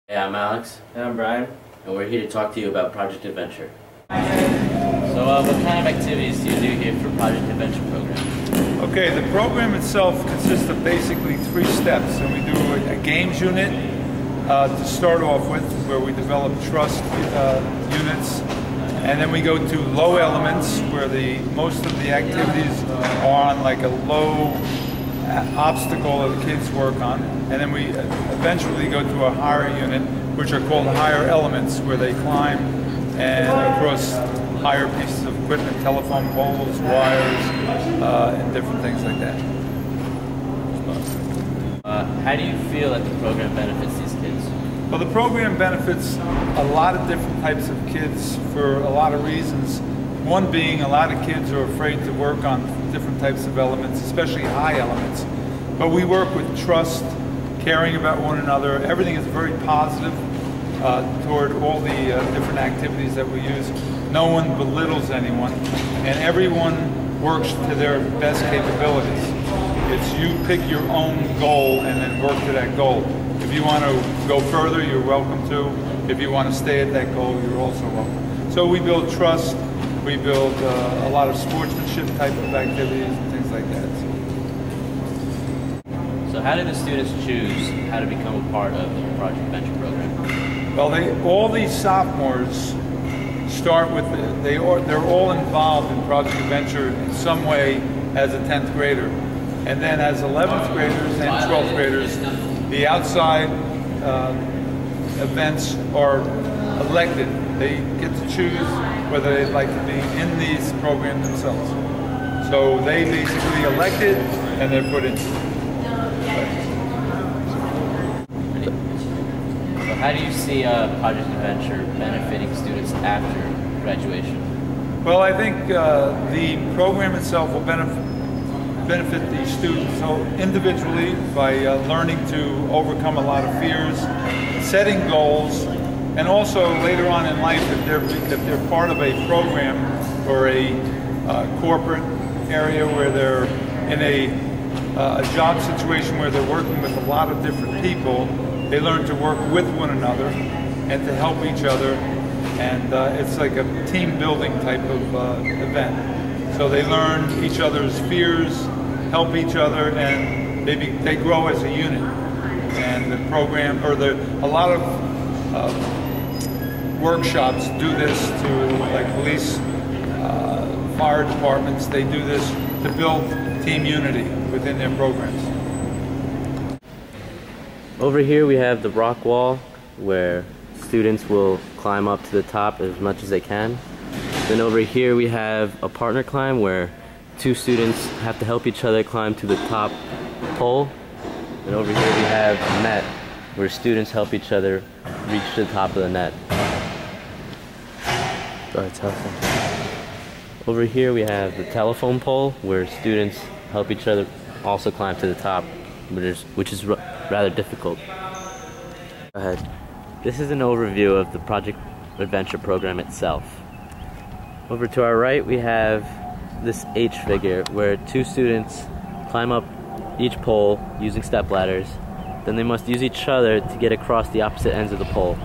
Hey, I'm Alex. And I'm Brian. And we're here to talk to you about Project Adventure. So what kind of activities do you do here for Project Adventure program? Okay, the program itself consists of basically 3 steps, and we do a games unit to start off with, where we develop trust units, and then we go to low elements, where most of the activities are on like a low obstacle that the kids work on, and then we eventually go to a higher unit, which are called higher elements, where they climb and across higher pieces of equipment, telephone poles, wires, and different things like that. How do you feel that the program benefits these kids? Well, the program benefits a lot of different types of kids for a lot of reasons. One being, a lot of kids are afraid to work on different types of elements, especially high elements. But we work with trust, caring about one another. Everything is very positive toward all the different activities that we use. No one belittles anyone, and everyone works to their best capabilities. It's you pick your own goal and then work to that goal. If you want to go further, you're welcome to. If you want to stay at that goal, you're also welcome. So we build trust. We build a lot of sportsmanship type of activities and things like that. So how do the students choose how to become a part of the Project Adventure program? Well, all these sophomores start with, they're all involved in Project Adventure in some way as a 10th grader. And then as 11th graders and 12th graders, the outside events are elected. They get to choose whether they'd like to be in these programs themselves. So they basically elected and they're put in. So how do you see Project Adventure benefiting students after graduation? Well, I think the program itself will benefit the students so individually by learning to overcome a lot of fears, setting goals, and also later on in life, if they're part of a program or a corporate area where they're in a job situation where they're working with a lot of different people, they learn to work with one another and to help each other, and it's like a team building type of event. So they learn each other's fears, help each other, and they grow as a unit. And the program, or a lot of workshops do this to, like, police, fire departments. They do this to build team unity within their programs. Over here we have the rock wall, where students will climb up to the top as much as they can. Then over here we have a partner climb, where 2 students have to help each other climb to the top pole. And over here we have a net, where students help each other reach to the top of the net. Go ahead, tell us. Over here we have the telephone pole, where students help each other also climb to the top, which is rather difficult. Go ahead. This is an overview of the Project Adventure program itself. Over to our right we have this H figure, where 2 students climb up each pole using step ladders. Then they must use each other to get across the opposite ends of the pole.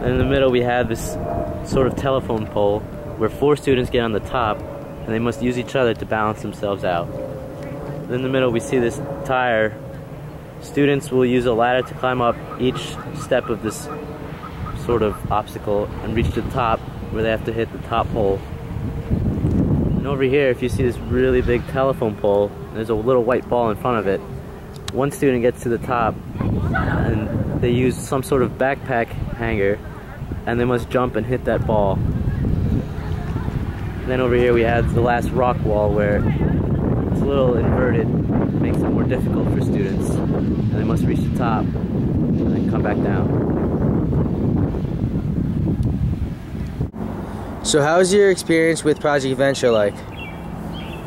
And in the middle we have this sort of telephone pole, where 4 students get on the top and they must use each other to balance themselves out. Then in the middle we see this tire. Students will use a ladder to climb up each step of this sort of obstacle and reach to the top, where they have to hit the top pole. And over here, if you see this really big telephone pole, there's a little white ball in front of it. One student gets to the top and they use some sort of backpack hanger, and they must jump and hit that ball. And then over here we have the last rock wall, where it's a little inverted, makes it more difficult for students, and they must reach the top and then come back down. So how's your experience with Project Adventure like?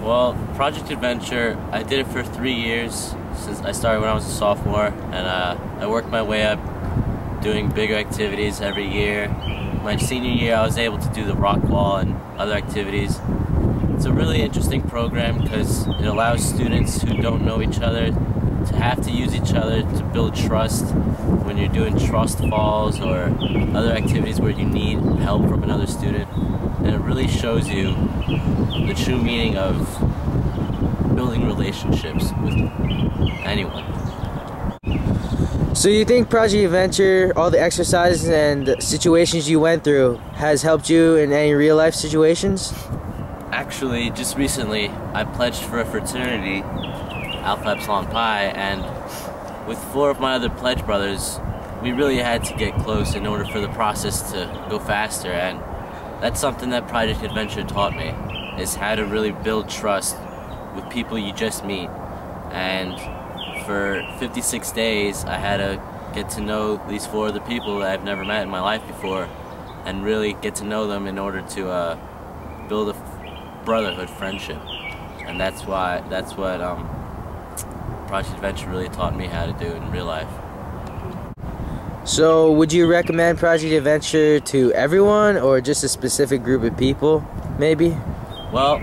Well, Project Adventure, I did it for 3 years, since I started when I was a sophomore, and I worked my way up doing bigger activities every year. My senior year I was able to do the rock wall and other activities. It's a really interesting program because it allows students who don't know each other to have to use each other to build trust when you're doing trust falls or other activities where you need help from another student. And it really shows you the true meaning of building relationships with anyone. So you think Project Adventure, all the exercises and situations you went through, has helped you in any real life situations? Actually, just recently, I pledged for a fraternity, Alpha Epsilon Pi, and with 4 of my other pledge brothers, we really had to get close in order for the process to go faster, and that's something that Project Adventure taught me, is how to really build trust with people you just meet. And for 56 days, I had to get to know these 4 other people that I've never met in my life before, and really get to know them in order to build a brotherhood friendship. And that's what Project Adventure really taught me how to do in real life. So would you recommend Project Adventure to everyone or just a specific group of people, maybe? Well,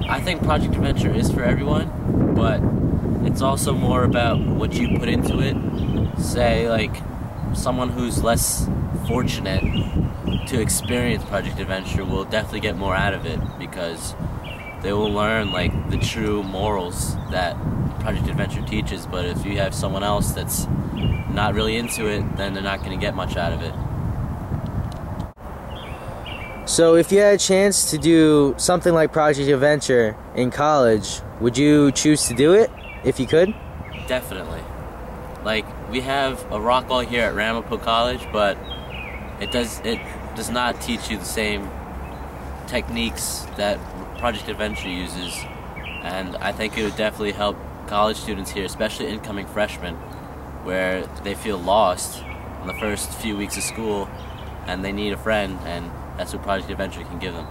I think Project Adventure is for everyone, but it's also more about what you put into it. Say, like, someone who's less fortunate to experience Project Adventure will definitely get more out of it, because they will learn, like, the true morals that Project Adventure teaches. But if you have someone else that's not really into it, then they're not going to get much out of it. So if you had a chance to do something like Project Adventure in college, would you choose to do it if you could? Definitely. Like, we have a rock wall here at Ramapo College, but it does not teach you the same techniques that Project Adventure uses, and I think it would definitely help college students here, especially incoming freshmen, where they feel lost on the first few weeks of school and they need a friend, and that's what Project Adventure can give them.